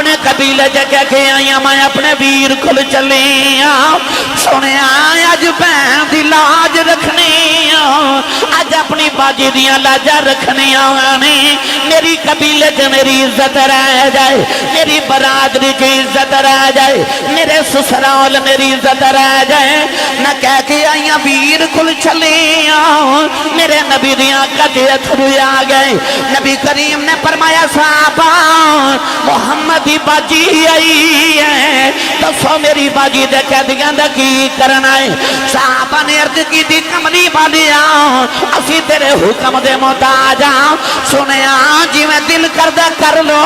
اپنے قبیلے کہہ کے آئی میں اپنے ویر کل چلی سنے اج بہن دی لاج رکھنی اج اپنی باجی دیاں لاجاں رکھنیاں میری قبیلے چ میری عزت رہ جائے میری برادری کی عزت رہ جائے میرے سسرال میری عزت رہ جائے نہ کہہ کے آئی ویر کل چلی میرے نبی دیاں کدے اتھرو آ گئے نبی کریم نے فرمایا صحابہ محمد دی باجی آئی ہے دسو میری باجی دے قیدیاں دا کی کرنا ہے صحابہ نے عرض کی دی کملی والیا اسی تیرے حکم دے محتاج سنیا جی میں دل کردہ کر لو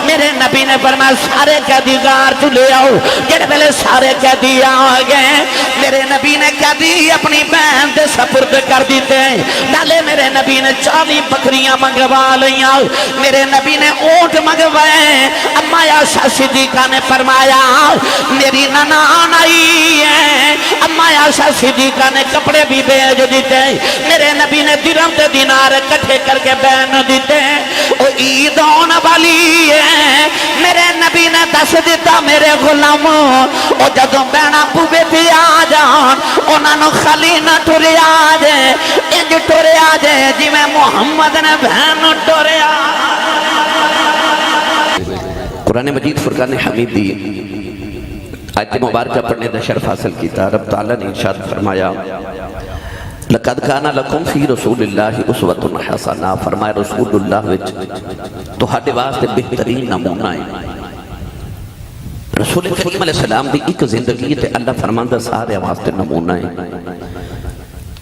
میرے نبی نے فرمایا سارے قیدی گار چلے آؤ جڑے پہلے سارے قیدی آ گئے میرے نبی نے قیدی اپنی بہن دے سپرد کر دیتے ڈالے میرے نبی نے 40 بکریاں منگوا لیا میرے نبی نے اونٹ منگوائے اما عائشہ صدیقہ نے فرمایا میری ننان آئی ہے اما عائشہ صدیقہ نے کپڑے بھی بھیج دیتے میرے نبی نے درہم تے دینار اکٹھے کر کے بہن دیتے او عید آنے والی ہے میرے نبی نے دس دیتا میرے غلاموں او جدوں بہنا پوے تھی آ جان انہاں نو خالی نہ ٹرے آ جائے انج ٹرے آ جائے جی میں محمد نے بہن ٹرے آ قرآن مجید فرقان حمیدی آیت مبارکہ پڑھنے دا شرف حاصل کیتا رب تعالیٰ نے ارشاد فرمایا لَقَدْ كَانَ لَكُمْ فِي رَسُولِ اللَّهِ أُسْوَةٌ حَسَنَةٌ فرمایا رسول اللہ وچ تو ہاڈے واسطے بہترین نمونہ ہے رسول کریم علیہ السلام دی ایک زندگی تے اللہ فرماندہ سارے واسطے نمونہ ہے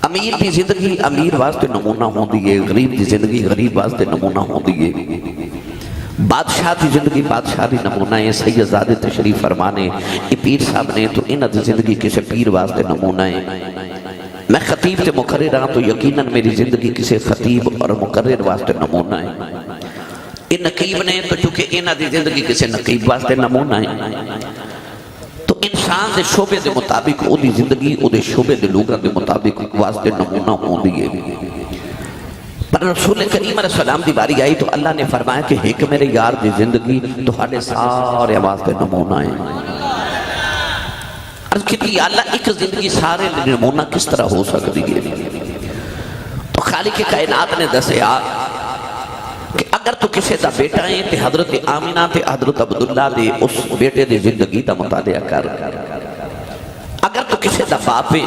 امیر دی زندگی امیر واسطے نمونہ ہوں دیئے غریب دی زندگی غریب واسطے نمونہ ہوں دیئے بادشاہ دی زندگی بادشاہ دی نمونہ ہے سید زادے تشریف فرمانے یہ پیر صاحب نے تو انہ دی زندگی کسے پیر واسطے نمونہ ہے میں خطیب تے مقرر ہاں تو یقیناً میری زندگی کسے خطیب اور مقرر واسطے نمونہ ہے یہ نقیب نے تو چونکہ انہ دی زندگی کسے نقیب واسطے نمونہ ہے تو انسان دے شعبے دے مطابق او دی زندگی او دے شعبے دے لوگاں دے مطابق واسطے نمونہ ہوں دیئے پر رسول کریم علیہ السلام دی باری آئی تو اللہ نے فرمایا کہ ایک میرے یار دی زندگی تو ہاڑے سارے واسطے نمونہ ہیں عرض کی اللہ ایک زندگی سارے نمونہ کس طرح ہو سکتی ہے تو خالق کائنات نے دسیا کہ اگر تو کسے دا بیٹا ہے تے حضرت آمینہ تے حضرت عبداللہ دے اس بیٹے دے زندگی دا مطالعہ کر اگر تو کسے دا باپ ہے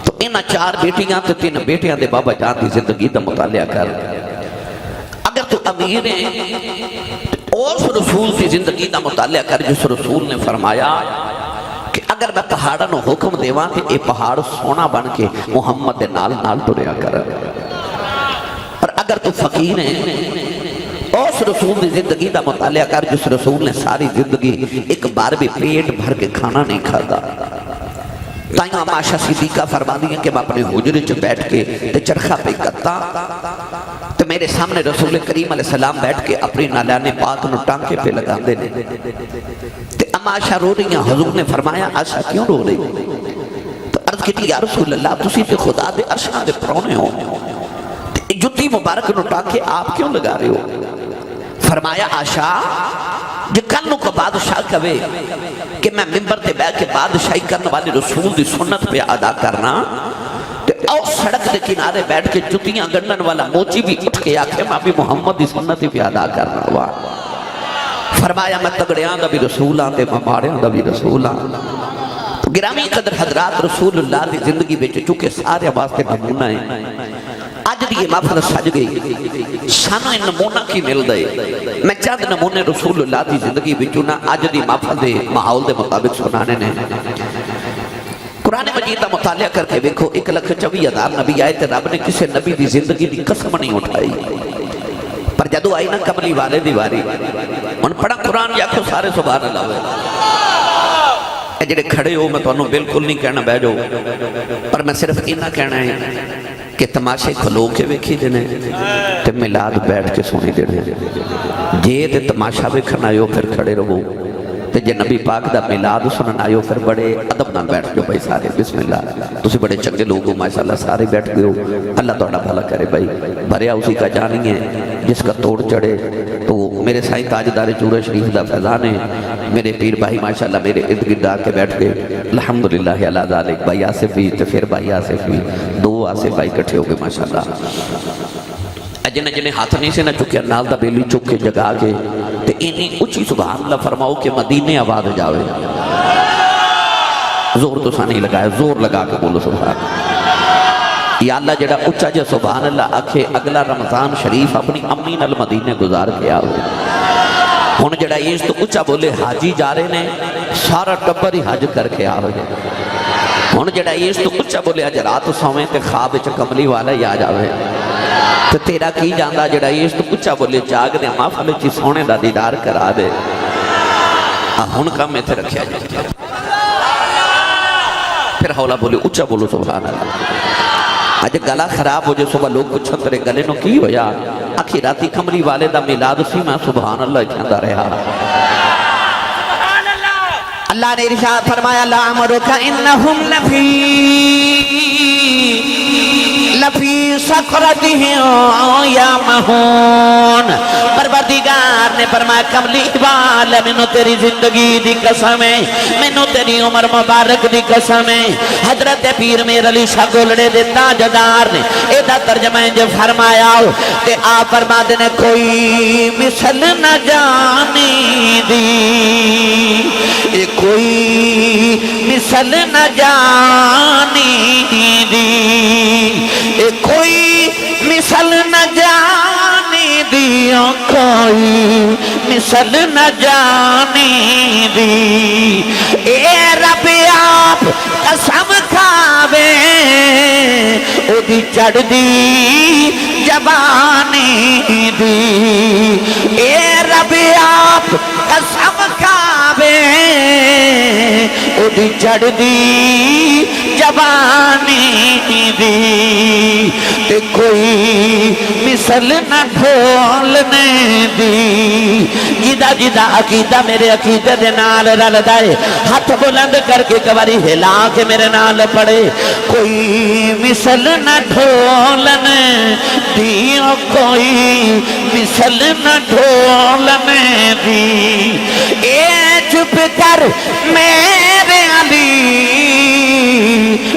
تو انہ 4 بیٹیاں تے 3 بیٹیاں دے بابا جان دی زندگی دا مطالعہ کر اگر تو امیر ہے اس رسول دی زندگی دا مطالعہ کر جس رسول نے فرمایا کہ اگر میں پہاڑا نو حکم دیواں کہ اے پہاڑ سونا بن کے محمد دے نال نال ٹریا کر اور اگر تو فقیر ہے اس رسول دی زندگی دا مطالعہ کر جس رسول نے ساری زندگی ایک بار بھی پیٹ بھر کے کھانا نہیں کھاتا تائیں عائشہ صدیقہ فرما دی کہ میں اپنے حجرے چ بیٹھ کے تے چرخہ پہ کتا تو میرے سامنے رسول کریم علیہ السلام بیٹھ کے اپنی نالان پاک نو ٹانکے پہ لگا دے تے عائشہ رو رہی ہیں حضور نے فرمایا عائشہ کیوں رو رہی تو عرض کی یا رسول اللہ تسی تے خدا دے عرشاں دے پرونے ہو تے جتی مبارک نو ٹانکے آپ کیوں لگا رہے ہو فرمایا عائشہ جو کل نو کو بادشاہ کہے کہ میں ممبر تے بیٹھ کے بادشاہی کرنے والے رسول دی سنت پہ ادا کرنا تے او سڑک دے کنارے بیٹھ کے جتیاں گنڈن والا موچی بھی اٹھ کے آکھے میں بھی محمد دی سنت پہ ادا کرنا ہوا فرمایا میں تگڑیاں دا بھی رسول آن تے مماریاں دا بھی رسول آن گرامی قدر حضرات رسول اللہ دی زندگی بیچے چونکہ سارے واسطے نمونہ ہیں آج دی یہ محفل سج گئی سانو ان نمونہ کی مل دے میں چاند نمونے رسول اللہ دی زندگی بیچونا آج دی محفل دے ماحول دے مطابق سنانے نے قرآن مجید کا مطالعہ کر کے دیکھو 1,24,000 نبی آئے تے رب نے کسے نبی دی زندگی دی قسم نہیں اٹھائی پر جدو آئی نا کملی والے دی واری ان پڑھا قرآن یا کھو سارے سبحان اللہ ہوئے اے جڑے کھڑے ہو میں تو انہوں بالکل نہیں کہنا بے جو پر میں صرف انہا کہنا ہے کہ تماشے کھلو کے ویکھی دینے تے ملاد بیٹھ کے سونی دینے جے تے تماشا بھی کھنا ہو پھر کھڑے رہو تے جے نبی پاک دا میلاد سنن آئیو پھر بڑے ادب نال بیٹھ جو بھائی سارے بسم اللہ تسی بڑے چنگے لوگ ہو ماشاءاللہ سارے بیٹھ گئے ہو اللہ توڑا بھلا کرے بھائی بھریا اسی کا جانی ہے جس کا توڑ چڑھے تو میرے سائیں تاجدار چورہ شریف دا فیضان ہے میرے پیر بھائی ماشاءاللہ میرے ارد گرد آ کے بیٹھ گئے الحمدللہ علی ذالک بھائی آصف بھی تے پھر بھائی آصف بھی دو آصف بھائی کٹھے ہو گئے ماشاءاللہ جنہیں جنہیں ہاتھ نہیں سے نہ چکے نال دا بیلی چک کے جگا کے تے انہیں اچھی سبحان اللہ فرماؤ کہ مدینے آباد جاوے زور تو سا نہیں لگایا زور لگا کے بولو سبحان یا اللہ جڑا اچھا جا سبحان اللہ آکھے اگلا رمضان شریف اپنی امی نال مدینے گزار کے آوے ہن جڑا یہ تو اچھا بولے حاجی جا رہے نے سارا ٹبر ہی حج کر کے آوے ہن جڑا یہ تو اچھا بولے اج رات سویں تے خواب وچ کملی والا ہی آ جاوے تو تیرا کی جاندہ جڑا یہ تو اچھا بولے جاگ دے محفل چی سونے دا دیدار کرا دے ہن کم میں تھے رکھیا جائے پھر حولا بولے اچھا بولو سبحان اللہ آج گلا خراب ہو جائے صبح لوگ پوچھن ترے گلے نو کی ہویا آخی راتی کمری والے دا میلاد سی میں سبحان اللہ کہندا رہا اللہ نے ارشاد فرمایا لعمرک انہم لفی سکرتہم یعمہون پروردگار نے فرمایا کملی والا مینوں تیری زندگی دی قسم ہے مینوں تیری عمر مبارک دی قسم ہے حضرت پیر میر علی شاہ گولڑے دے تاجدار نے ایدہ ترجمہ جو فرمایا تے آپ فرما دینے کوئی مثل نہ جانی دی کوئی مثل نہ جانی دی کوئی مثل نہ جانی دی کوئی مثل نہ جانی دی اے رب آپ قسم کھاوے او دی چڑھ دی جبانی دی اے رب آپ قسم کھاوے او دی چڑھ دی جبانی دی تے کوئی مثل نہ ڈھولنے دی جدہ جدہ عقیدہ میرے عقیدہ دے نال رل دائے ہاتھ بلند کر کے کباری ہلا کے میرے نال پڑے کوئی مثل نہ ڈھولنے دی کوئی مثل نہ ڈھولنے دی اے چپ کر میرے علی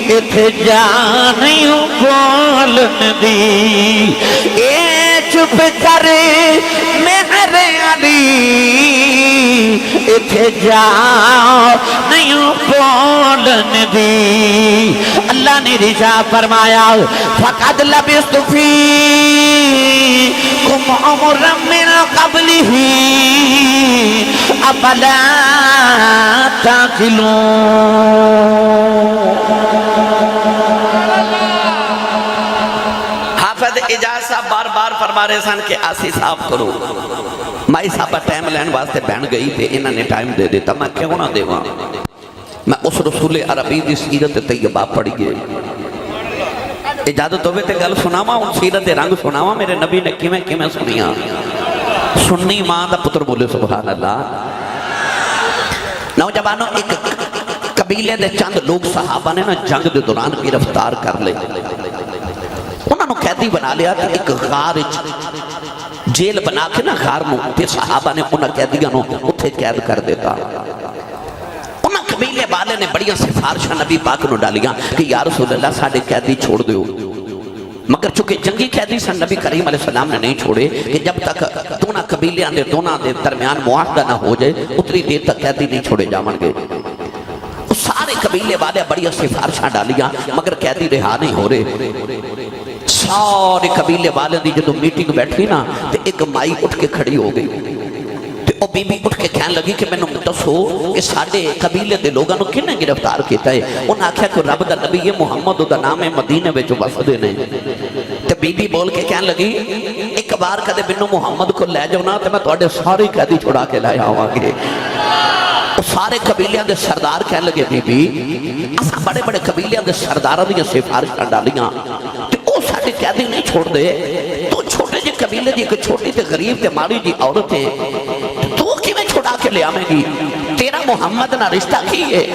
اتھے جانیوں بولن دی اے چپ کر میرے علی اتھے جانیوں بولن دی اللہ نے رجا فرمایا فقد لبست فیکم عمرا من قبلہ افلا حافظ اجاز صاحب بار بار فرما رہے سن کہ آسی صاحب کرو مائی صاحبہ ٹائم لین واسطے بہن گئی تھے انہوں نے ٹائم دے دیتا میں کیوں نہ دے وہاں میں اس رسول عربی دی سیرت طیبہ پڑھی گئے اجازت ہوئے تے گل سناما ان سیرت رنگ سناما میرے نبی نے کیویں سنیا سننی ماں دا پتر بولے سبحان اللہ نوجوانوں ایک قبیلے دے چند لوگ صحابہ نے نا جنگ دے دوران گرفتار کر لے انہوں نے قیدی بنا لیا کہ ایک غار جیل بنا کے نا غار نو تے صحابہ نے انہوں قیدیاں نو اتھے قید کر دیتا انہوں قبیلے والے نے بڑیاں سفارشاں نبی پاک نو ڈالیاں کہ یا رسول اللہ ساڑھے قیدی چھوڑ دیو مگر چونکہ جنگی قیدی سن نبی کریم علیہ السلام نے نہیں چھوڑے کہ جب تک دونہ قبیلیاں دے دونہ دے درمیان معاہدہ نہ ہو جائے اتنی دیر تک قیدی نہیں چھوڑے جامن گے سارے قبیلے والے بڑی سفارشاں ڈالیاں مگر قیدی رہا نہیں ہو رہے سارے قبیلے والے دی جدو میٹنگ بیٹھی نا تے ایک مائی اٹھ کے کھڑی ہو گئی تے او بی بی اٹھ کے کہنے لگی کہ میں نے دسو کہ ساڑے قبیلے دے لوگاں نو کنے گرفتار کیتا ہے انہاں آکھیا کہ رب دا نبی محمد دا نام ہے مدینے وچ وفدے نے تے بی بی بول کے کہنے لگی ایک بار کدے بنو محمد کو لے جاؤ نا تے میں تواڈے سارے قیدی چھڑا کے لے آواں گے سارے قبیلیاں دے سردار کہنے لگے بی بی اساں بڑے بڑے قبیلیاں دے سرداراں دی سفارشاں ڈالیاں تے او ساڈے قیدی نہیں چھوڑ دے تو چھوٹے جے قبیلے دی ایک چھوٹی تے غریب تے ماری جی عورت ہے تو کیویں چھڑا کے لے آویں گی تیرا محمد نہ رشتہ کیے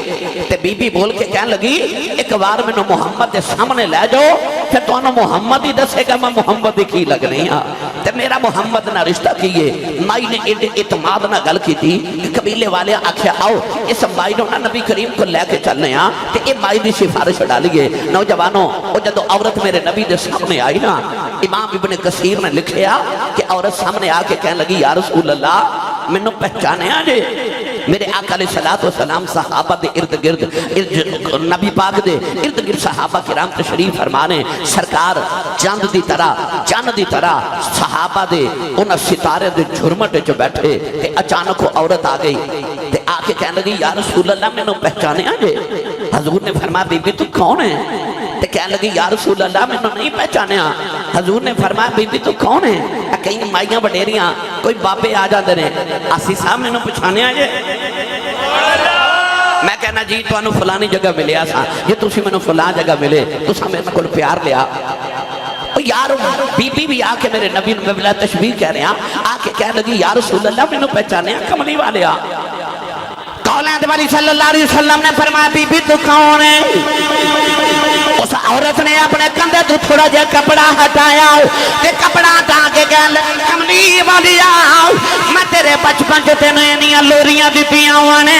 تے بی بی بول کے کہنے لگی ایک بار میں نے محمد دے سامنے لے جاؤ پھر تو انہوں محمد ہی دسے گا میں محمد ہی کی لگ نہیں ہاں تے میرا محمد نہ رشتہ کیے مائی نے اعتماد نہ گل کی تھی قبیلے والے آکھیا آؤ اس مائی نے نبی کریم کو لے کے چلنے ہاں تے اے مائی دی سفارش ڈالیے نوجوانوں وہ جدو عورت میرے نبی دے سامنے آئی نا امام ابن کثیر نے لکھیا کہ عورت سامنے آ کے کہنے لگی یا رسول اللہ میں نے پہچانے آجے میرے آقا علیہ السلام صحابہ دے ارد گرد نبی پاک دے ارد گرد صحابہ کرام تشریف فرمانے سرکار چاند دی طرح صحابہ دے انہاں ستارے دے جھرمٹے جو بیٹھے تے اچانک وہ عورت آ گئی تے آ کے کہنے لگی یا رسول اللہ میں نے پہچانے آجے حضور نے فرمایا بی بی تو کون ہے تے کہنے لگی یا رسول اللہ میں نے نہیں پہچانیا حضور نے فرمایا بی بی تو کون ہے کئی مائیاں وڈیریاں کوئی بابے آ جاندے نے آسی صاحب میں نے پہچانے آجے میں کہنا جی تو انہوں فلانی جگہ ملے آسا یہ تسی میں نے فلان جگہ ملے تو سا میں کو پیار لیا یار بی بی بھی آ کے میرے نبی نے بلا تشبیح کہہ رہے ہیں آ کے کہنے لگی یا رسول اللہ میں نے پہچانے کملی والے آ قولان والی صلی اللہ علیہ وسلم نے فرمایا بی بی تو کون ہے اس عورت نے اپنے کندھے تو تھوڑا جا کپڑا ہٹایا تے کپڑا ہٹا کے کہنے کملی والی آؤ میں تیرے بچپن جو تینوں انیاں لوریاں دیتیاں ہوئے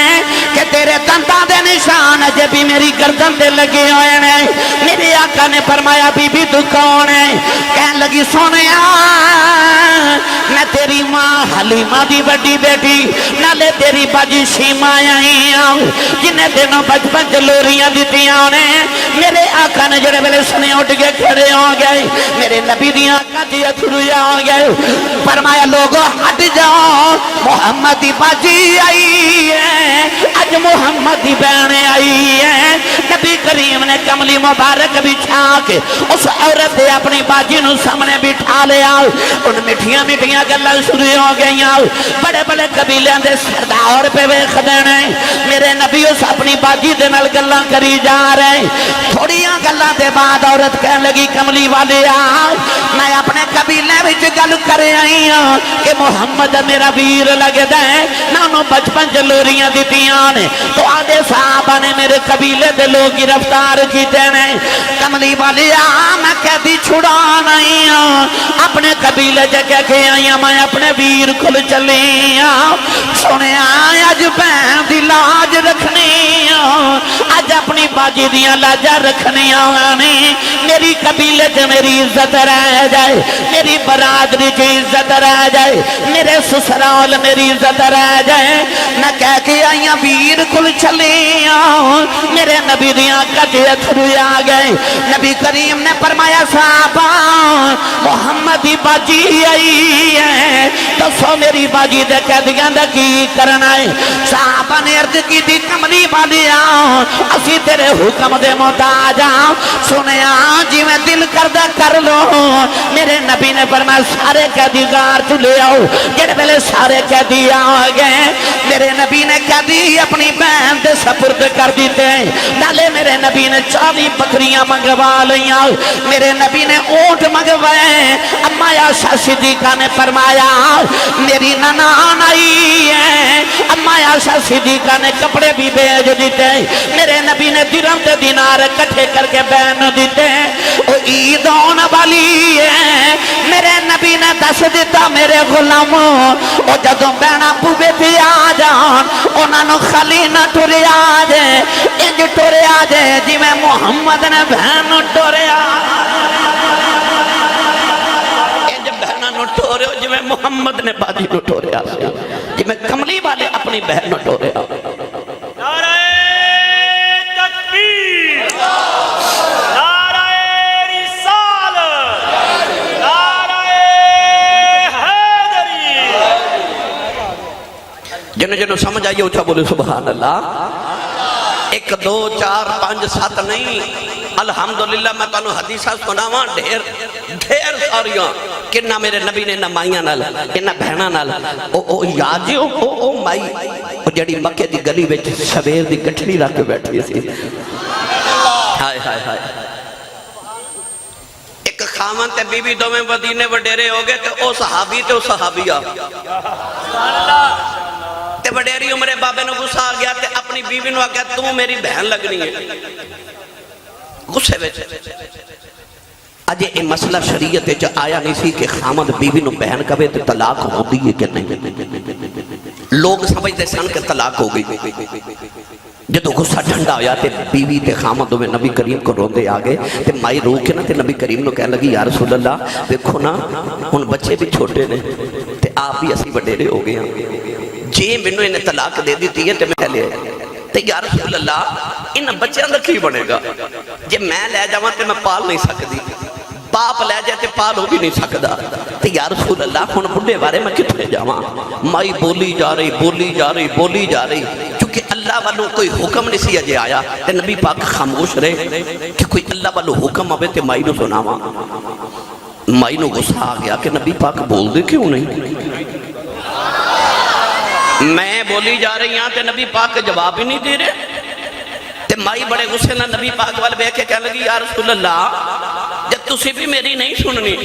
کہ تیرے دنداں دے نشان جے بھی میری گردن دے لگے ہوئے نے میرے آقا نے فرمایا بی بی تو کون ہے کہنے لگی سونے میں تیری ماں حلیمہ دی بڑی بیٹی نالے تیری باجی شیمہ آئی جنہیں دنوں بچپن جو لوریاں دیتیاں ہوئے میرے آقا نے جڑے میرے سنے اٹھ کے کھڑے ہو گئے میرے نبی دی آقا دی اتھرویا ہو گئے فرمایا لوگوں ہٹ جاؤ محمد دی باجی آئی ہے اج محمد دی بہنے آئی ہے نبی کریم نے کملی مبارک بچھا کے اس عورت دے اپنی باجی نو سامنے بٹھا لیا ان مٹھیاں مٹھیاں گلاں شروع ہو گئیاں بڑے بڑے قبیلیاں دے سردار پہ ویکھ دینے میرے نبی اس اپنی باجی دے نال گلاں کری جا رہے تھوڑیاں گلاں دے بعد عورت کہنے لگی کملی والے میں اپنے قبیلے وچ گل کر آئی ہاں کہ محمد میرا ویر لگدا ہے میں انہوں بچپن چ لوریاں دتیاں نے تو آدھے صحابہ نے میرے قبیلے دے لوگ گرفتار کیتے نے کملی والے میں قیدی چھڑا نہیں ہاں اپنے قبیلے چ کہہ کے آئی ہاں میں اپنے ویر کول چلی ہاں سنے اج بہن دی لاج رکھنی ہاں اج اپنی باجی دیاں لاجاں رکھنی ہاں میری قبیلے چ میری عزت رہ جائے میری برادری کی عزت رہ جائے میرے سسرال میری عزت رہ جائے میں کہہ کے آئیاں ویر کل چلی میرے نبی دیاں کجے اتھرو آ گئے نبی کریم نے فرمایا صحابہ محمد دی باجی آئی ہے دسو میری باجی دے قیدیاں دا کی کرنا ہے صحابہ نے عرض کی تھی کملی والی اسی تیرے حکم دے محتاج سنیا جی میں دل کردہ کر لو میرے نبی نے فرمایا سارے قیدی گار تو لے آؤ جڑے پہلے سارے قیدی آ گئے میرے نبی نے قیدی اپنی بہن دے سپرد کر دیتے نالے میرے نبی نے 40 بکریاں منگوا لیاں میرے نبی نے اونٹ منگوائے اما عائشہ صدیقہ نے فرمایا میری ننان آئی ہے اما عائشہ صدیقہ نے کپڑے بھی بھیج دیتے میرے نبی نے درہم تے دینار کٹھے کر کے بہن دیتے او عید آنے والی ہے میرے نبی نے دس دیتا میرے غلاموں او جدوں بہنا پوے تھی آ جان انہاں نو خالی نہ ٹرے آ جائے انج ٹرے آ جائے جی میں محمد نے بہن ٹرے آ انج بہنا نو ٹرے جی میں محمد نے باجی نو ٹرے آ جی میں کملی والے اپنی بہن نو ٹرے آ نعرہ تکبیر نعرہ رسالت نعرہ حیدری جنہوں جنہوں سمجھ آئیے اچھا بولے سبحان اللہ 1 2 4 5 7 نہیں الحمدللہ میں تانوں حدیثہ سناواں ڈھیر ساریاں کنہ میرے نبی نے نمائیاں نال کنہ بہنہ نال او یاد جی او مائی او جڑی مکے دی گلی وچ سویر دی گٹھڑی رکھ کے بیٹھی سی ہائے ہائے ہائے ایک خامن تے بی بی دوویں مدینے وڈیرے ہو گئے تے او صحابی تے او صحابیہ تے وڈیری عمرے بابے نے غصہ آ گیا تے اپنی بیوی نو آگیا تو میری بہن لگنی ہے غصے وچ اجے یہ مسئلہ شریعت وچ آیا نہیں سی کہ خامد بیوی نو بہن کہے تے طلاق ہوندی ہے کہ نہیں لوگ سمجھتے سن کہ طلاق ہو گئی جدو غصہ ٹھنڈا ہویا تے بیوی تے خامد میں نبی کریم کو روندے آگے تے مائی رو کے نا تے نبی کریم نو کہنے لگی یا رسول اللہ دیکھو نا ان بچے بھی چھوٹے نے تے آپ بھی اسی وڈیرے ہو گئے ہیں جی منو انہیں طلاق دے دیتی ہے تے میں لے تے یا رسول اللہ ان بچے اندر کی بنے گا جی میں لے جاواں تے میں پال نہیں سکتی باپ لے جائے تے پال ہو بھی نہیں سکتا تے یا رسول اللہ ہن بڈھے بارے میں کتنے جاواں مائی بولی جا رہی چونکہ اللہ والوں کوئی حکم نہیں سی اجے آیا تے نبی پاک خاموش رہے کہ کوئی اللہ والوں حکم آوے تے مائی نو سناواں مائی نو غصہ آ گیا کہ نبی پاک بول دے کیوں نہیں میں بولی جا رہی ہاں تے نبی پاک جواب ہی نہیں دے رہے تے مائی بڑے غصے نہ نبی پاک وال بیٹھ کے کہنے لگی یا رسول اللہ جب تسی بھی میری نہیں سننی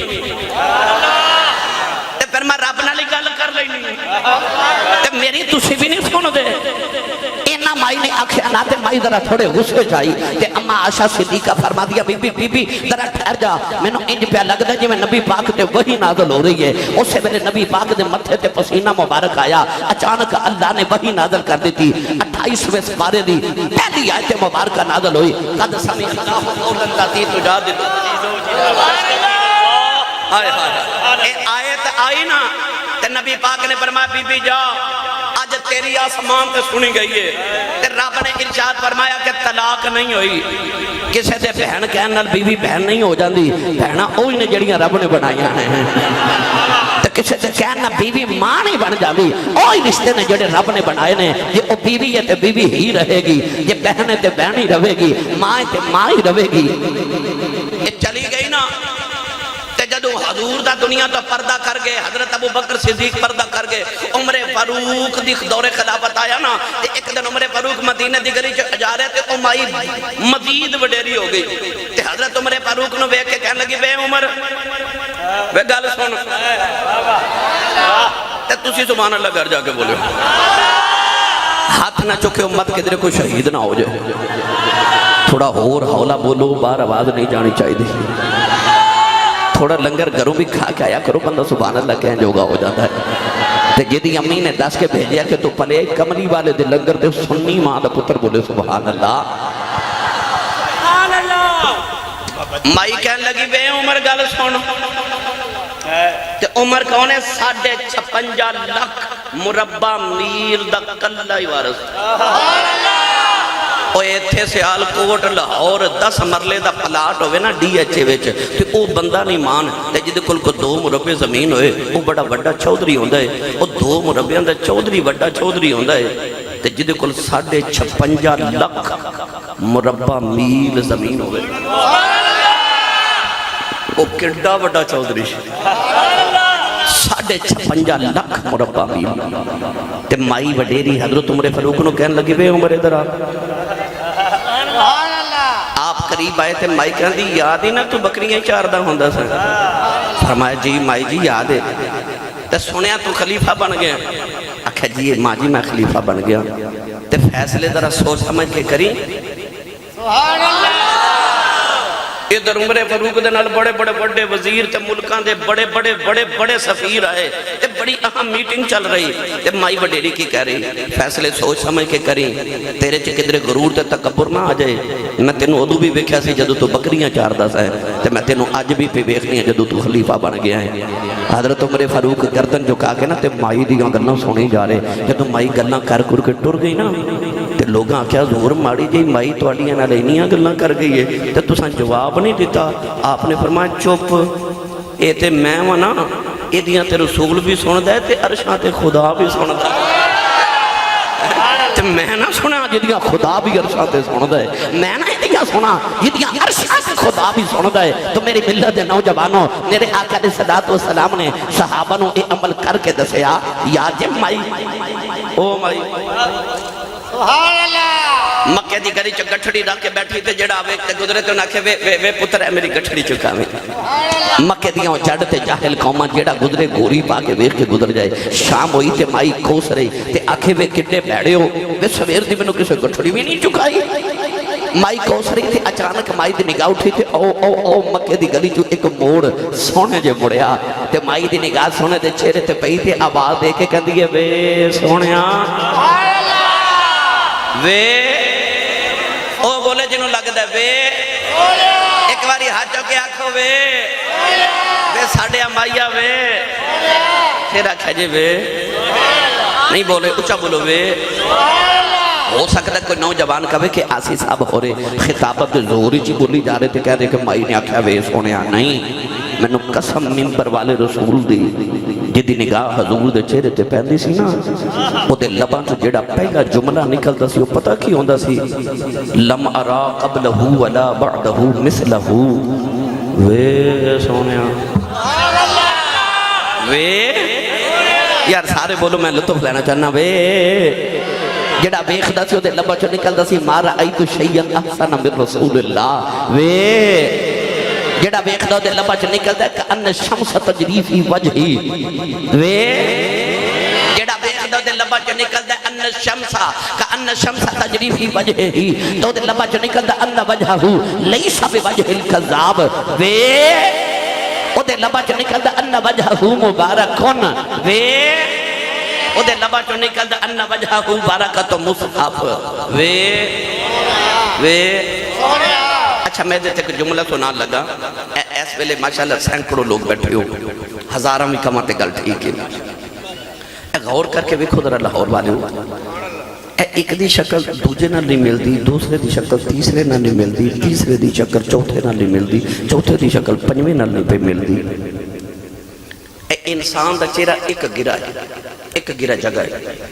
تے پھر میں رب نال گل کر لینی تے میری تسی بھی نہیں سن دے اینا مائی نے آکھیا نہ تے مائی ذرا تھوڑے غصے جائی تے اما عائشہ صدیقہ فرما دیا بی بی ذرا ٹھہر جا میں نے انج پہ لگدا جی میں نبی پاک تے وحی نازل ہو رہی ہے اس سے میرے نبی پاک دے متھے تے پسینہ مبارک آیا اچانک اللہ نے وحی نازل کر دی تھی 28ویں سپارے دی پہلی آیت مبارکہ نازل ہوئی قد سمع اللہ قول التی تجادل ہائے ہائے آیت آئی نا تے نبی پاک نے فرمایا بی بی جا آج تیری آسمان تے سنی گئی ہے تے رب نے ارشاد فرمایا کہ طلاق نہیں ہوئی کسے دے بہن کہن نال بیوی بہن نہیں ہو جاندی بہناں اوہی نے جڑیاں رب نے بنائیاں ہیں تے کسے دے کہن نال بیوی ماں نہیں بن جاندی اوہی رشتے نے جڑے رب نے بنائے نے جے او بیوی ہے تے بیوی ہی رہے گی جے بہن ہے تے بہن ہی رہے گی ماں ہے تے ماں ہی رہے گی یہ چلی گئی نا جدو حضور دا دنیا تو پردہ کر گئے حضرت ابو بکر صدیق پردہ کر گئے عمر فاروق دی دور خلافت آیا نا تے ایک دن عمر فاروق مدینہ دی گلی چ جا رہے تے او مائی مزید وڈیری ہو گئی تے حضرت عمر فاروق نو ویکھ کے کہنے لگی وے عمر وے گل سن تے تسی سبحان اللہ گھر جا کے بولو ہاتھ نہ چکے امت کے در کوئی شہید نہ ہو جائے تھوڑا اور ہولا بولو باہر آواز نہیں جانی چاہیے تھوڑا لنگر گھروں بھی کھا کے آیا کرو بندہ سبحان اللہ کہیں جوگا ہو جاتا ہے تے جدی امی نے دس کے بھیجیا کہ تو پلے کملی والے دے لنگر دے سنی ماں دا پتر بولے سبحان اللہ مائی کہنے لگی بے عمر گل سن تے عمر کون ہے 56 لاکھ مربع میل دا کلہ ہی وارث ایتھے سیال کوٹ لاہور 10 مرلے دا پلاٹ ہوئے نا ڈی ایچ اے وچ تے او بندہ نہیں مان تے جدے کل کو 2 مربع زمین ہوئے او بڑا بڑا چودھری ہوندا ہے او 2 مربعاں دا چودھری بڑا چودھری ہوندا ہے تے جدے کل 56 لاکھ مربع میل زمین ہوئے او کڈا بڑا چودھری 56 لاکھ مربع میل تے مائی وڈیری حضرت عمر فاروق نو کہنے لگی وے عمر ادھر آپ قریب آئے تھے مائی کہنے دی یاد ہی نا تو بکریاں چاردہ ہوندہ سا فرمایا جی مائی جی یاد ہے تے سنیا تو خلیفہ بن گیا آکھا جی ماں جی میں خلیفہ بن گیا تے فیصلے ذرا سوچ سمجھ کے کریں سبحان اللہ ادھر عمر فاروق دے نال بڑے بڑے بڑے وزیر تے ملکاں دے بڑے سفیر آئے تے بڑی اہم میٹنگ چل رہی تے مائی وڈیری کی کہہ رہی فیصلے سوچ سمجھ کے کریں تیرے چ کدھر غرور تے تکبر نہ آ جائے میں تینوں ادو بھی ویکھیا سی جدو تو بکریاں چاردا سا تے میں تینوں اج بھی پہ ویکھنی ہے جدو تو خلیفہ بن گیا ہے حضرت عمر فاروق گردن جھکا کے نا تے مائی دیاں گلاں سنی جا رہے جدو مائی گلاں کر کے ٹر گئی نا تے لوگاں آکھیا زور ماڑی جی مائی تواڈیاں نال اینیاں گلاں کر گئی ہے تے تساں جواب نہیں دیتا آپ نے فرمایا چپ اے تے میں ہوں نا اے دیاں تے رسول بھی سن دے تے عرشاں تے خدا بھی سن دے تے میں نہ سنا جدیاں خدا بھی عرشاں تے سن دے میں نہ جدیاں سنا جدیاں عرشاں تے خدا بھی سن دے تو میری ملت دے نوجوانوں میرے آقا علیہ الصلوۃ والسلام نے صحابہ نو اے عمل کر کے دسیا یا جے مائی او مائی مکے دی گلی چ گٹھڑی رکھ کے بیٹھی تے جڑا آوے تے گزرے تے آکھے وے پتر ہے میری گٹھڑی چکاوے مکے دیاں جڑ تے جاہل قوماں جڑا گزرے گوری پا کے ویکھ کے گزر جائے شام ہوئی تے مائی کوس رہی تے آکھے وے کڈے بھڑے ہو وے سویر دی مینوں کسے گٹھڑی بھی نہیں چکائی مائی کوس رہی تھی اچانک مائی دی نگاہ اٹھی تے او مکے دی گلی چ ایک موڑ سونے جے مڑیا تے مائی دی نگاہ سونے دے چہرے تے پئی تے آواز دے کے کہندی ہے وے سونیا وے او بولے جنہوں لگ دے وے ایک باری ہاتھ چوکے آنکھو وے ساڑھے مائیا وے پھر آکھا جے وے نہیں بولے اچھا بولو وے ہو سکتا ہے کوئی نوجوان کہے کہ آسی صاحب ہو رہے خطابت زوری چی بولی جا رہے تھے کہہ رہے کہ مائی نے آکھا وے سونیا نہیں میں نے قسم ممبر والے رسول دی جدی نگاہ حضور دے چہرے تے پہندی سی نا وہ دے لباں تو جڑا پہلا جملہ نکلتا سی وہ پتہ کی ہوندہ سی لم ارا قبلہو ولا بعدہو مثلہو وے سونیا وے یار سارے بولو میں لطف لینا چاہنا وے جڑا بیخدہ سی وہ دے لباں چو نکلتا سی مارا ایتو شیئن احسن من رسول اللہ وے جڑا بیخدہ دے لبا چ نکلتا ہے کہ ان شمس تجری فی وجہی وے جڑا بیخدہ دے لبا چ نکلتا ہے ان شمس کہ ان شمس تجری فی وجہی تو دے لبا چ نکلتا ہے ان وجہہو لیس بوجہ الکذاب وے او دے لبا چ نکلتا ہے ان وجہہو مبارکن وے او دے لبا چ نکلتا ہے ان وجہہو برکت مصحف وے اچھا میں دیتے کہ جملہ سنا لگا ایس ویلے ماشاءاللہ سینکڑوں لوگ بیٹھے ہو ہزارہ میں کماتے گل ٹھیک ہے غور کر کے بھی خود لاہور والے ہو ایک دی شکل دوجے نہ نہیں ملتی دوسرے دی شکل تیسرے نہ نہیں ملتی تیسرے دی شکل چوتھے نہ نہیں ملتی چوتھے دی شکل پنجویں نہ نہیں پہ ملتی انسان دا چہرہ ایک گرہ جگہ ہے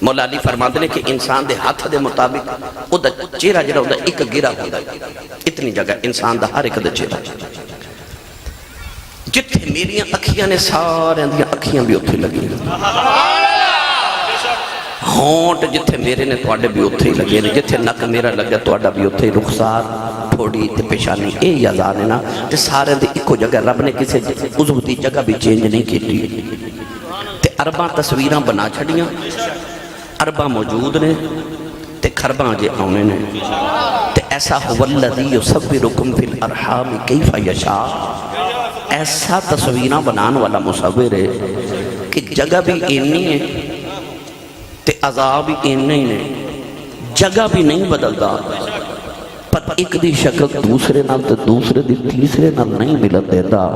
مولا علی فرماتے ہیں کہ انسان دے ہاتھ دے مطابق او دا چہرہ جڑا ہوتا ایک گرہ ہوتا اتنی جگہ انسان دا ہر ایک دا چہرہ جتھے میری اکھیاں نے سارے اندیاں اکھیاں بھی اتھے لگی ہونٹ جتھے میرے نے توڑے بھی اتھے لگے جتھے نک میرا لگا توڑا بھی اتھے رخسار تھوڑی تے پیشانی اے یازانے نا تے سارے دے ایکو جگہ رب نے کسے عضو دی جگہ بھی چینج نہیں کی تے ارباں تصویراں بنا چھڑیاں ارباں موجود نے تے خرباں جے آنے نے تے ایسا هو الذی یصورکم فی الارحام کیف یشاء ایسا تصویراں بنان والا مصور ہے کہ جگہ بھی اینی ہے تے عذاب اینی نے جگہ بھی نہیں بدلدا پر ایک دی شکل دوسرے نال تے دوسرے دی تیسرے نال نہیں ملن دیتا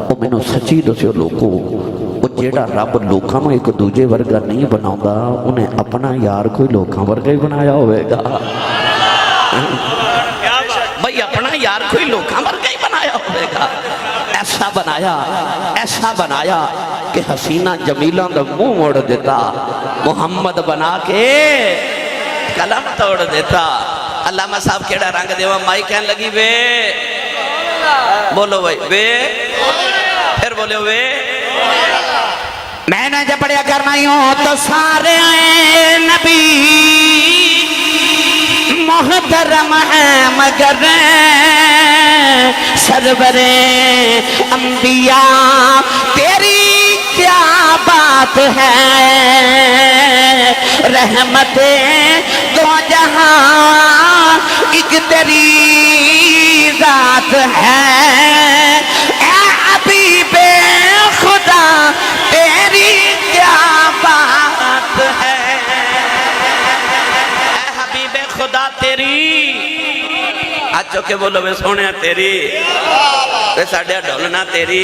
وہ میں نے سچی دسیو لوگوں وہ جیڑا رب لوکاں نو ایک دوجے ورگا نہیں بناؤں گا انہیں اپنا یار کوئی لوکاں ورگا ہی بنایا ہوئے گا بھئی اپنا یار کوئی لوکاں ورگا ہی بنایا ہوئے گا ایسا بنایا کہ حسینہ جمیلہ دا منہ موڑ دیتا محمد بنا کے کلم توڑ دیتا علامہ صاحب کیڑا رنگ دیوا مائی کہن لگی وے بولو بھائی وے پھر بولے وے میں نے جب پڑھیا کرنا ہوں تو سارے نبی محترم ہیں مگر سرور انبیاء تیری کیا بات ہے رحمت دو جہاں ایک تیری ذات ہے اے حبیب خدا تیری کیا بات ہے اے حبیب خدا تیری آج چوکے بولو میں سونے تیری وے ساڑھیا ڈھولنا تیری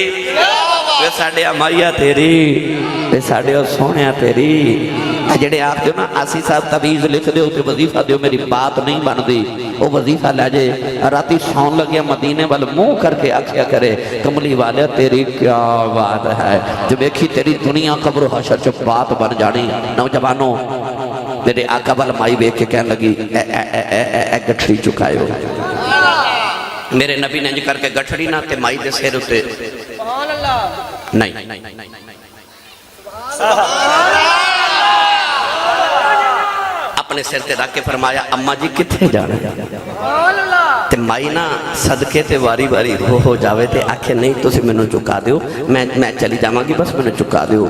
وے ساڑھیا مائیا تیری وے ساڑھیا سونے تیری جڑے آپ دیو نا آسی صاحب تبیز لکھ دیو کہ وظیفہ دیو میری بات نہیں بن دی وہ وظیفہ لے جائے راتی سون لگیا مدینے والے منہ کر کے آکھیا کرے کملی والے تیری کیا بات ہے جب ایک ہی تیری دنیا قبر و حشر چو بات بن جانی نوجوانوں میرے آقا والا مائی بیک کے کہنے لگی اے گٹھڑی چکائے ہو میرے نبی نے کر کے گٹھڑی نہ تے مائی دے سیر ہوتے نہیں اپنے سر تے رکھ کے فرمایا اما جی کتنے جانا تے مائی نا صدقے تے واری واری ہو جاوے تے آکھے نہیں تسی میں چکا دیو میں چلی جاواں گی بس میں چکا دیو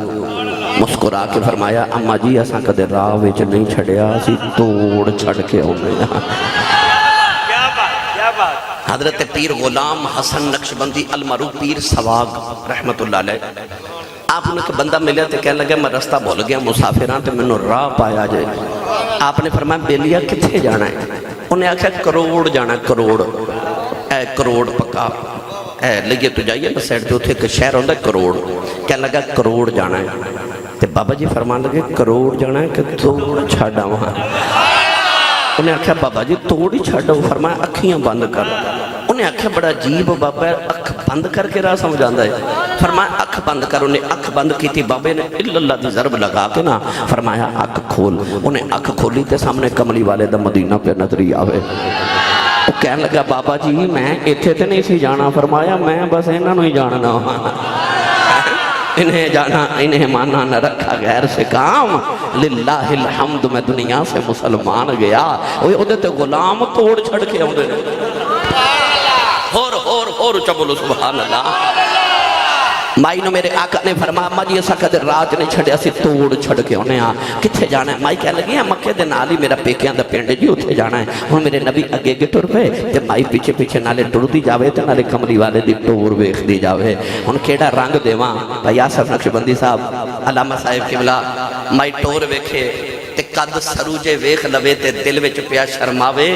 مسکرا کے فرمایا اما جی اساں کدے راہ وچ نہیں چھڑیا اسی توڑ چھڑ کے اونے کیا بات حضرت پیر غلام حسن نقشبندی المعروف پیر سواگ رحمت اللہ علیہ آپ نے ایک بندہ ملیا تے کہنے لگا میں رستہ بھول گیا مسافراں تے مینوں راہ پایا جائے آپ نے فرمایا بیلیا کتنے جانا ہے انہیں آکھا کروڑ جانا ہے کروڑ اے کروڑ پکا اے لگے تو جائیے نا سیڈ تے اتھے ایک شہر ہوندہ ہے کروڑ کہنے لگا کروڑ جانا ہے تے بابا جی فرمان لگے کروڑ جانا ہے کہ توڑ چھاڑا وہاں انہیں آکھا بابا جی توڑ ہی چھاڑا وہ فرمایا اکھیاں بند کر انہیں آکھا بڑا عجیب بابا ہے اکھ بند کر کے راہ سمجھ آندہ ہے فرمایا اکھ بند کر انہیں اکھ بند کی تھی بابے نے اللہ دی ضرب لگا کے نا فرمایا اکھ کھول انہیں اکھ کھولی تے سامنے کملی والے دا مدینہ پہ نظری آوے وہ کہنے لگا بابا جی میں ایتھے تے نہیں سی جانا فرمایا میں بس انہوں ہی جاننا انہیں جانا انہیں مانا نہ رکھا غیر سے کام للہ الحمد میں دنیا سے مسلمان گیا وہ تے غلام توڑ چھڑ کے ہوندے اور چبولو سبحان اللہ مائی نے میرے آقا نے فرمایا ماں جی ایسا قدر رات نے چھڑیا سی توڑ چھڑ کے انہیں کتھے جانا ہے مائی کہہ لگی ہے مکہ دے نالی میرا پیکیاں دا پینڈے جی اتھے جانا ہے ہوں میرے نبی اگے گے ٹر پہ تے مائی پیچھے پیچھے نالے ٹر دی جاوے تے نالے کملی والے دی ٹور ویخ دی جاوے ہوں کیڑا رنگ دیواں بھائی آصف نقشبندی صاحب علامہ صاحب قبلہ مائی ٹور ویکھے تے قد سروجے ویخ لوے تے دل وچ پیا شرماوے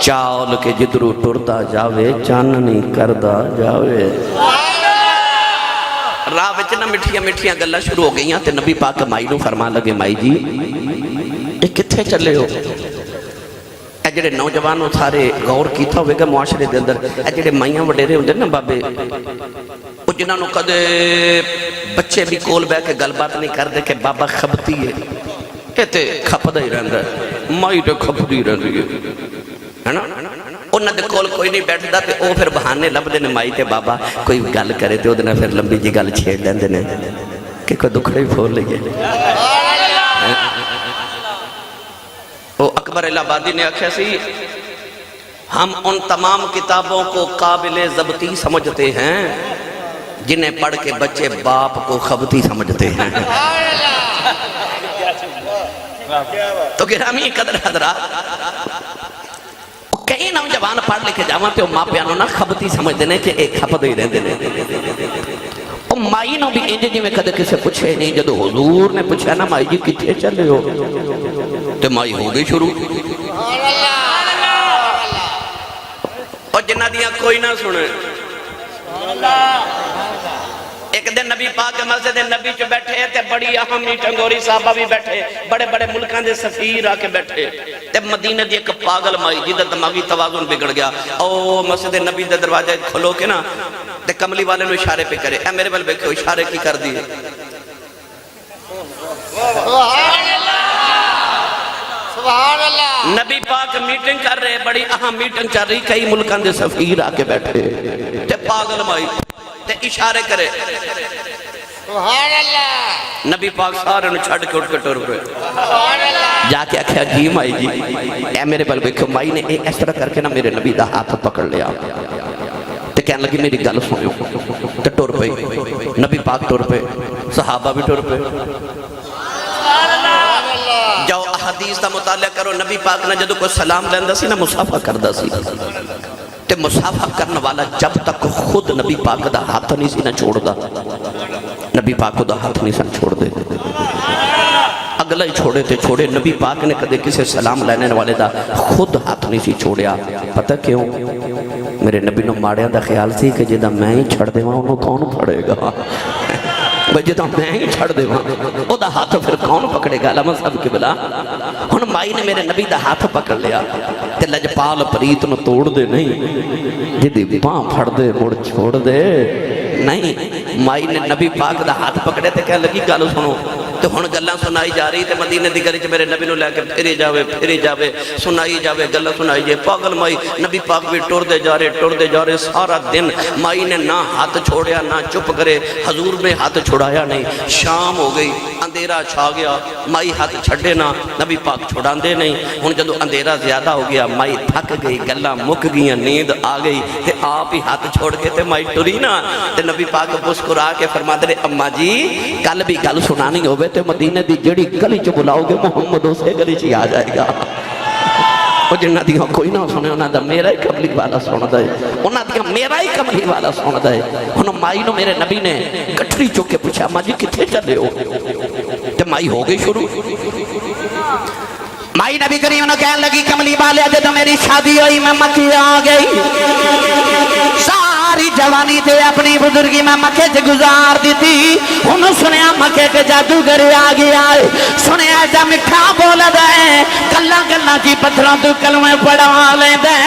چاول کے جدرو ٹرتا جاوے چاننی کردہ جاوے راہ وچ نہ مٹھیاں مٹھیاں گلہ شروع ہو گئیاں تے نبی پاک مائی نو فرما لگے مائی جی یہ کتھے چلے ہو اے جڑے نوجوانوں سارے غور کیتا ہوئے گا معاشرے دے اندر اے جڑے مائیاں وڈیرے ہوندے نا بابے وہ جنہاں نو کدے بچے بھی کول بہ کے گل بات نہیں کر دے کہ بابا خبتی ہے اے تے کھپدا ہی رہندا ہے مائی تے کھپدی رہندی ہے نا انہاں دے کول کوئی نہیں بیٹھدا تے او پھر بہانے لبدے نے مائی تے بابا کوئی گل کرے تے او دے پھر لمبی جی گل چھیڑ لیندے نے کہ کوئی دکھڑے ہی پھول لگے او اکبر الہبادی نے آکھیا سی ہم ان تمام کتابوں کو قابل ضبطی سمجھتے ہیں جنہیں پڑھ کے بچے باپ کو خبتی سمجھتے ہیں تو گرامی قدر حضرات کئی نوجوان پڑھ لکھے جاواں تے ماں پیانو نہ خبتی سمجھتے ہیں کہ ایک خبت ہی رہتے ہیں مائی نو بھی انج جی میں کدے کسے پوچھے نہیں جدو حضور نے پوچھا نا مائی جی کتھے چلے ہو تے مائی ہو گئی شروع اور جنہ دیا کوئی نہ سنے ایک دن نبی پاک مسجد نبی چو بیٹھے تے بڑی اہم میٹنگ ہو رہی صحابہ بھی بیٹھے بڑے بڑے ملکان دے سفیر آکے بیٹھے تے مدینہ دی ایک پاگل مائی جی دا دماغی توازن بگڑ گیا او مسجد نبی دے دروازہ کھلو کے نا تے کملی والے نو اشارے پہ کرے اے میرے بل بیکھو اشارے کی کر دی نبی پاک میٹنگ کر رہے بڑی اہم میٹنگ چل رہی کئی ملکان دے سفیر آکے بیٹھے تے پاگل مائی تے اشارے کرے سبحان اللہ نبی پاک سارے نے چھڑ کے اٹھ کے ٹر پہ جا کے آکھیا جی مائی جی اے میرے بل بیکھو مائی نے اس طرح کر کے نا میرے نبی دا ہاتھ پکڑ لیا تے کہنے لگی میری گل سنو تے ٹر پہ نبی پاک ٹر پہ صحابہ بھی ٹر پہ جاؤ احادیث دا مطالعہ کرو نبی پاک نے جدو کوئی سلام لیندہ سی نا مصافہ کردہ سی تے مصافہ کرنے والا جب تک خود نبی پاک دا ہاتھ نہیں سی نہ چھوڑ دا نبی پاک دا ہاتھ نہیں سن چھوڑ دے اگلا ہی چھوڑے تے چھوڑے نبی پاک نے کدے کسے سلام لینے والے دا خود ہاتھ نہیں سی چھوڑیا پتہ کیوں میرے نبی نو ماڑیاں دا خیال سی کہ جدہ میں ہی چھڑ دے وہاں انہوں کون پڑے گا جدہ میں ہی چھڑ دے وہاں او دا ہاتھ پھر کون پکڑے گا علامہ صاحب کی بلا ہن مائی نے میرے نبی دا ہاتھ پکڑ لیا تے لجپال پریت نو توڑ دے نہیں جدی باں پھڑ دے مڑ چھوڑ دے نہیں مائی نے نبی پاک دا ہاتھ پکڑے تے کہہ لگی گالو سنو تو ہن گلاں سنائی جا رہی تے مدینے دی گلی چ میرے نبی نو لے کے پھری جاوے سنائی جاوے گلاں سنائی جے پاگل مائی نبی پاک بھی ٹر دے جا رہے سارا دن مائی نے نہ ہاتھ چھوڑیا نہ چپ کرے حضور نے ہاتھ چھوڑایا نہیں شام ہو گئی اندھیرا چھا گیا مائی ہاتھ چھڑے نا نبی پاک چھڑا دے نہیں ہن جدو اندھیرا زیادہ ہو گیا مائی تھک گئی گلہ مک گئی نیند آ گئی تے آپ ہی ہاتھ چھوڑ کے تے مائی ٹری نا تے نبی پاک مسکرا کے فرما دے اماں جی کل بھی گل سنانی ہوئے تے مدینے دی جڑی گلی چ بلاؤ گے محمد اسے گلی چ آ جائے گا وہ جنہ دیا کوئی نہ سنے انہاں دا میرا ہی کملی والا سن دے انہاں دیا میرا ہی کملی والا سن دے انہوں مائی نو میرے نبی نے گٹھری چوک کے پوچھا ماں جی کتھے چلے ہو تے مائی ہو گئی شروع مائی نبی کریم نے کہنے لگی کملی والے جدو میری شادی ہوئی میں مکی آ گئی ساری جوانی تے اپنی بزرگی میں مکے سے گزار دی تھی انہوں سنیا مکے کے جادوگر آ گیا ہے سنیا جا مٹھا بول دے کلا کلا جی پتھروں تو کلمے پڑھا لے دے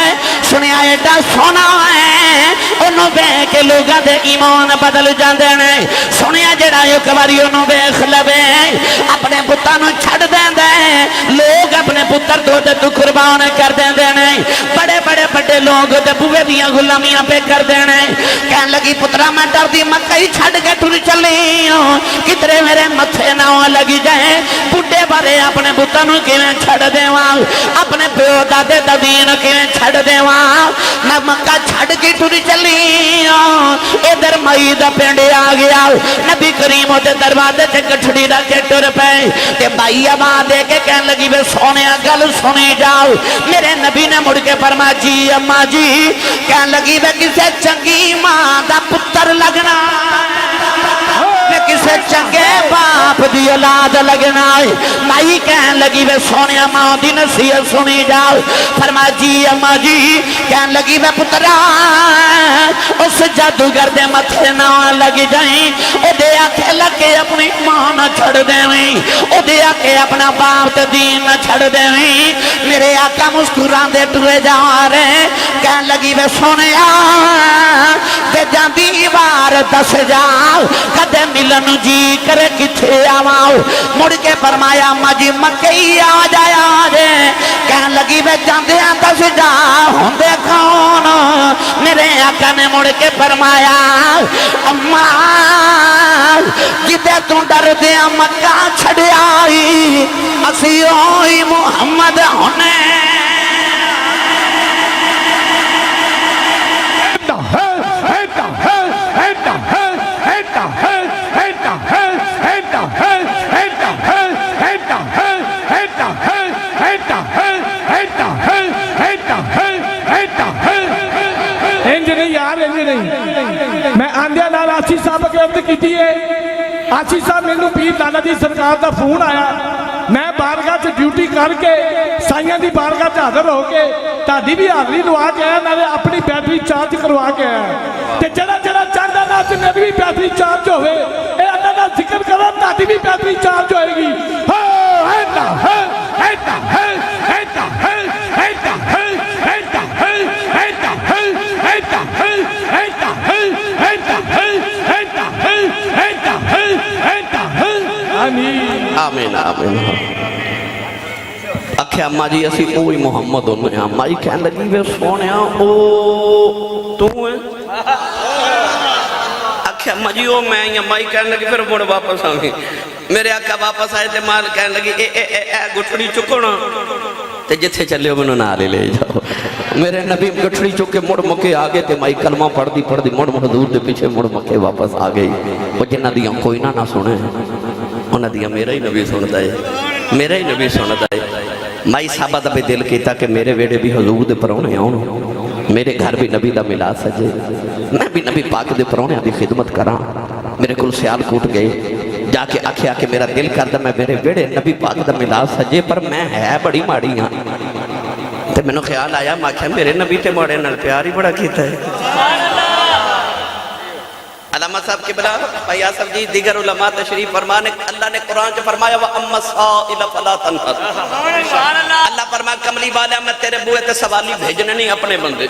سنیا ایڈا سونا ہے انہوں بے کے لوگاں دے ایمان بدل جاندے نے سنیا جڑا ایک باری انہوں بے خلبے اپنے پتانوں چھڑ دیں دے لوگ اپنے پتر تو قربان کر دیں دے بڑے بڑے بڑے لوگ تے بوے دیاں غلامیاں پہ کر دینے کہنے لگی پترا میں ڈر دی مکئی چھڑ کے ٹر چلی کترے میرے متھے نہ لگی جائے بڈھے بارے اپنے بتانوں کیویں چھڑ دیواں اپنے پیو دادے دین کیویں چھڑ دیواں میں مکہ چھڑ کے ٹر چلی ادھر مئی دا پنڈ آ گیا نبی کریم دے دروازے تے گٹھڑی رکھ کے ٹر پئے تے بھائی آواز دے کے کہنے لگی بے سونے گل سنی جاؤ میرے نبی نے مڑ کے فرمایا جی اماں جی کہنے لگی بے کسے چنگی ماں دا پتر لگنا میں کسے چنگے باپ دی اولاد لگنا مائی کہنے لگی بے سونیا ماں دی نصیحت سنی جاؤ فرمایا جی اماں جی کہنے لگی بے پترا اس جادوگر دے متھے نہ لگ جائیں او دے آکھے لگے اپنی ماں نہ چھڑ دیویں او دے آکھے اپنا باپ تے دین نہ چھڑ دیویں میرے آقا مسکران دے ٹرے جا رہے کہنے لگی بے سونیا تے جاندی بار دس جاؤ کدے ملن جی کرے کتھے آواؤ مڑ کے فرمایا ماں جی مکئی آ جایا جے کہنے لگی بے جاندیاں دس جاؤ ہوندے کون میرے آقا نے مڑ کے فرمایا اماں جدے تو ڈر دیا مکہ چھڑیائی اسی ہوئی محمد ہونے میں آندیا نال آسی صاحب کے عبد کیتی ہے آسی صاحب میں پیر لالا دی سرکار دا فون آیا میں بارگاہ سے ڈیوٹی کر کے سائیاں دی بارگاہ سے حاضر ہو کے تادی بھی حاضری لوا کے آیا میں نے اپنی بیٹری چارج کروا کے آیا تے جڑا جڑا چاہتا نا تے میری بھی بیٹری چارج ہوئے اے اللہ دا ذکر کرو تادی بھی بیٹری چارج ہوئے گی آمین آمین اکھے اماں جی اسی اوہی محمد ہونے ہیں مائی کہنے لگی بے سونے ہیں او تو ہیں اکھے اماں جی او میں ہیں مائی کہنے لگی پھر مڑ واپس آگئی میرے آقا واپس آئے تے مال کہنے لگی اے گٹھڑی چکونا تے جتھے چلے ہو منو نالے لے جاؤ میرے نبی گٹھڑی چکے مڑ مکے آگے تے مائی کلمہ پڑھ دی مڑ حضور دے پیچھے مڑ مکے واپس آگئی وہ جنہ دیاں کوئی نہ سنے انہ دیا میرا ہی نبی سنتا ہے میرا ہی نبی سنتا ہے مائی صحابہ دا بھی دل کیتا کہ میرے ویڑے بھی حضور دے پرونے آؤں میرے گھر بھی نبی دا ملا سجے میں بھی نبی پاک دے پرونے دی خدمت کراں میرے کل سیال کوٹ گئے جا کے آکھیا کہ میرا دل کردہ میں میرے ویڑے نبی پاک دا ملا سجے پر میں ہے بڑی ماڑی ہاں تے میں نے خیال آیا میں کہا میرے نبی تے ماڑے نال پیار ہی بڑا کیتا ہے علامہ صاحب کے بلا بھائی آصف جی دیگر علماء تشریف فرمانے اللہ نے قرآن جو فرمایا وَأَمَّا السَّائِلَ فَلَا تَنْهَرْ اللہ فرمایا کملی والا میں تیرے بوئے تے سوالی بھیجنے نہیں اپنے بندے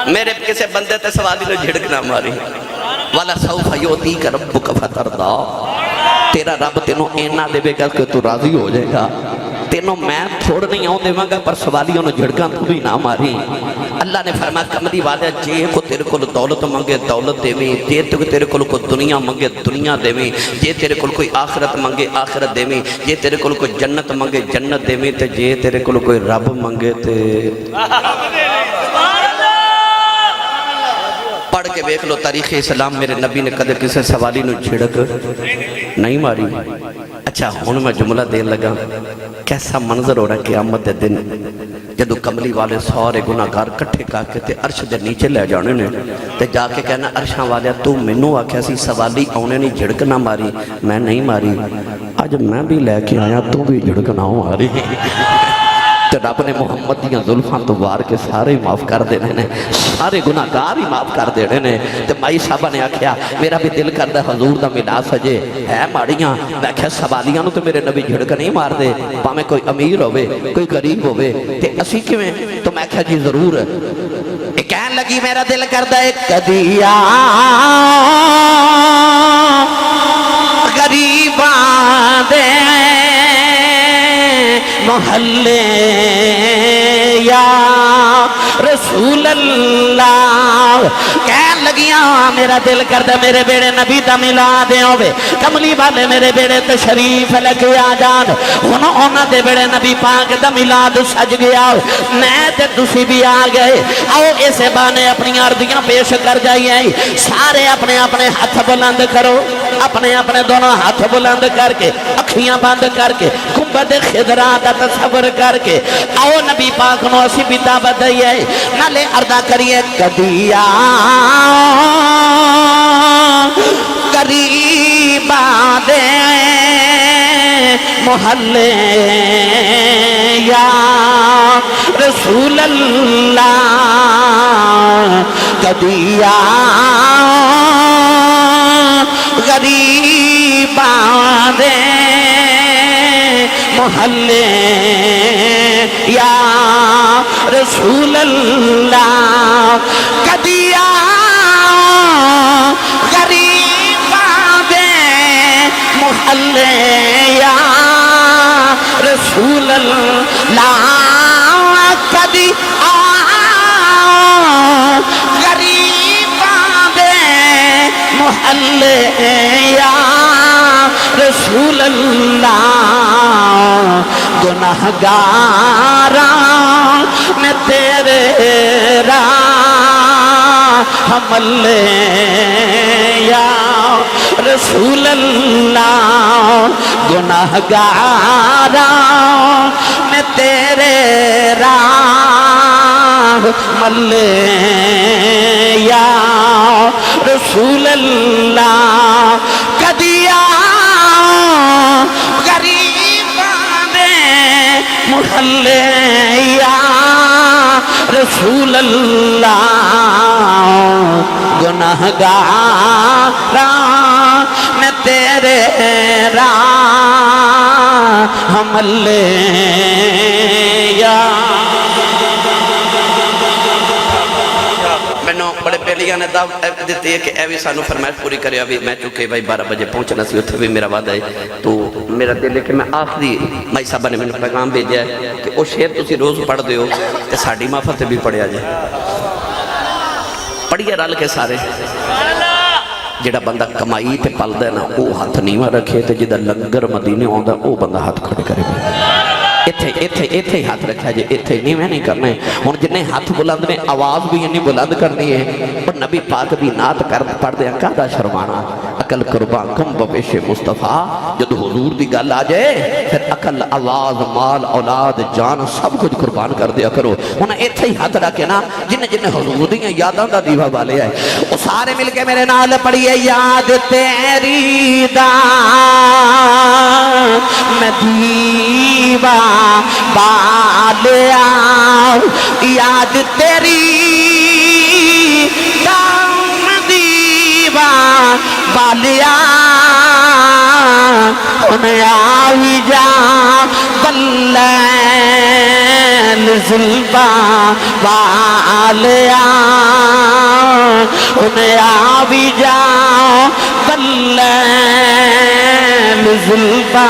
میرے کسے بندے تے سوالی نے جھڑکنا ماری وَلَا سَوْفَ يُعْطِيكَ رَبُّكَ فَتَرْضَىٰ تیرا رب تینوں اینا دے بے گا کہ تو راضی ہو جائے گا تینوں میں چھوڑ نہیں آؤں دے گا پر سوالیوں نے جھڑکاں تو بھی نہ ماری اللہ نے فرمایا کملی والے جے کو تیرے کو دولت منگے دولت دے میں، جے تیرے کو دنیا منگے دنیا دے میں، جے تیرے کو کوئی آخرت منگے آخرت دے میں، جے تیرے کو کوئی جنت منگے جنت دے میں، تے جے تیرے کو کوئی رب منگے تے پڑھ کے بیک لو تاریخ اسلام میرے نبی نے کدے کسے سوالی نو جھڑک نہیں ماری۔ اچھا ہن میں جملہ دین لگا کیسا منظر ہو رہا ہے قیامت دے دن جدو کملی والے سارے گناہگار کٹھے کر کے تے عرش دے نیچے لے جانے نے تے جا کے کہنا عرشاں والے تو مینوں آکھیا سی سوالی آنے نہیں جھڑک نہ ماری، میں نہیں ماری، آج میں بھی لے کے آیا تو بھی جھڑک نہ ماری۔ تے رب نے محمد دیاں زلفاں تو وار کے سارے معاف کر دینے نے، سارے گناہگار ہی معاف کر دینے نے۔ تے مائی صاحبہ نے آکھیا میرا بھی دل کردا حضور دا ملا سجے ہے ماڑیاں، میں آکھیا سوالیاں نو تے میرے نبی جھڑک نہیں مار دے، پاویں کوئی امیر ہوے کوئی غریب ہوے تے اسی کیویں؟ تو میں آکھیا جی ضرور۔ اے کہن لگی میرا دل کردا ہے کدی آ غریباں دے محلے یا رسول اللہ، کہن لگیاں میرا دل کردہ میرے بیڑے نبی دا ملا دے ہوئے، کملی والے میرے بیڑے تشریف لگے آ جان، انہوں دے بیڑے نبی پاک دا ملاد سج گیا، میں تے تسی بھی آ گئے، آؤ اسے بانے اپنی عرضیاں پیش کر جائیے، سارے اپنے اپنے ہاتھ بلند کرو، اپنے اپنے دونوں ہاتھ بلند کر کے اکھیاں بند کر کے گنبد خضرا دا تصور کر کے آؤ نبی پاک نو اسی بھی دعوت دئیے، نالے عرضہ کریے کدی آ غریباں دے محلے یا رسول اللہ، کدی آ غریباں دے محلے یا رسول اللہ، کدی آ غریباں دے محلے یا رسول اللہ، کدی آ غریباں دے محلے یا رسول اللہ، گناہگاراں میں تیرے راہ ملے یا رسول اللہ، گناہگاراں میں تیرے راہ ملے یا رسول اللہ، کدی آ غریباں دے محلے یا رسول اللہ، گناہگاراں میں تیرے راہ ملے یا۔ بڑے پہلیاں نے دعوت دیتی ہے کہ اے بھی سانو فرمائش پوری کرے، ابھی میں چونکہ بھائی 12 بجے پہنچنا سی، اتھے بھی میرا وعدہ ہے، تو میرا دل ہے کہ میں آخری مائی صاحبہ نے میں پیغام بھیجا ہے کہ وہ شعر تسی روز پڑھ دے ہو تے ساڈی محفل تے بھی پڑھیا جائے، پڑھیے رل کے سارے۔ جڑا بندہ کمائی تے پلدا ہے نا وہ ہاتھ نیواں رکھے، تے جدا لنگر مدینے آندا وہ بندہ ہاتھ کھڑے کرے۔ ایتھے ہی ہاتھ رکھا جائے، ایتھے نہیں میں نہیں کرنا ہے، ہن جنہیں ہاتھ بلند نے آواز بھی نہیں بلند کرنی ہے، اور نبی پاک بھی نعت پڑھ دے کہدا شرمانا، عقل قربان کم بپیش مصطفیٰ، جب حضور دی گل آ جائے پھر عقل آواز مال اولاد جان سب کچھ قربان کر دیا کرو۔ ہن ایتھے ہی ہاتھ رکھے نا جنہیں حضور دیاں یاداں دا دیوا والے آئے، وہ سارے مل کے میرے نال پڑھیے یاد تیری دا میں دیوا بالیا، یاد تیری دام دیوا بالیا، انہیں آئی جا بلین زلبا بالیا، انہیں آئی جا بلین زلبا